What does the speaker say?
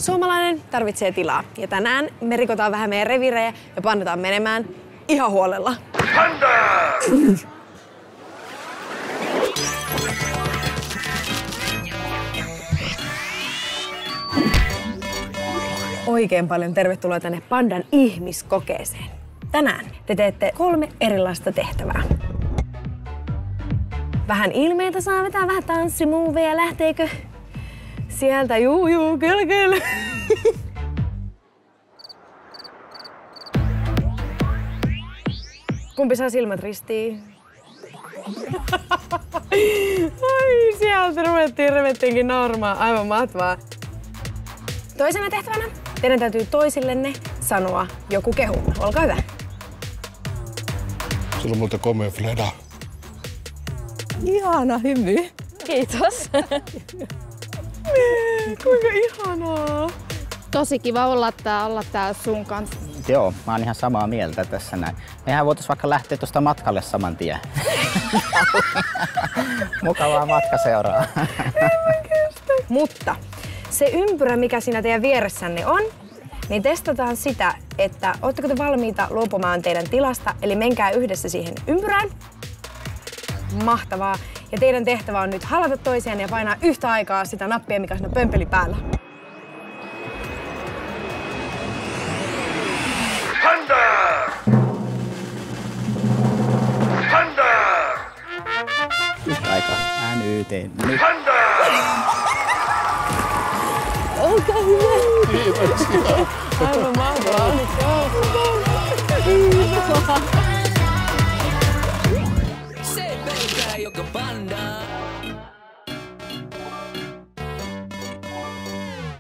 Suomalainen tarvitsee tilaa ja tänään me rikotaan vähän meidän revirejä ja pannetaan menemään ihan huolella. Panda! Oikein paljon tervetuloa tänne Pandan ihmiskokeeseen. Tänään te teette 3 erilaista tehtävää. Vähän ilmeitä saa vetää, vähän tanssimuoveja. Lähteekö sieltä? Juu, kyllä. Kumpi saa silmät ristiin? Ai, sieltä ruvettiinkin nauramaan. Aivan mahtavaa. Toisena tehtävänä teidän täytyy toisillenne sanoa joku kehu. Olkaa hyvä. Sulla on muuten komea fleda. Ihana hymy. Kiitos. Kuinka ihanaa. Tosi kiva olla täällä sun kanssa. Joo, mä oon ihan samaa mieltä tässä näin. Mehän voitais vaikka lähteä tuosta matkalle saman tien. Mukavaa matkaseuraa. Mutta se ympyrä, mikä siinä teidän vieressänne on, niin testataan sitä, että ootteko te valmiita luopumaan teidän tilasta, eli menkää yhdessä siihen ympyrään. Mahtavaa. Ja teidän tehtävä on nyt halata toisiaan ja painaa yhtä aikaa sitä nappia, mikä on siinä pömpeli päällä. Panda! Panda! Yhtä aikaa. NYT. Nyt. Panda! Olkaa hyvä. Kiitoksia. Aivan mahtavaa. Se pelkää, joka panda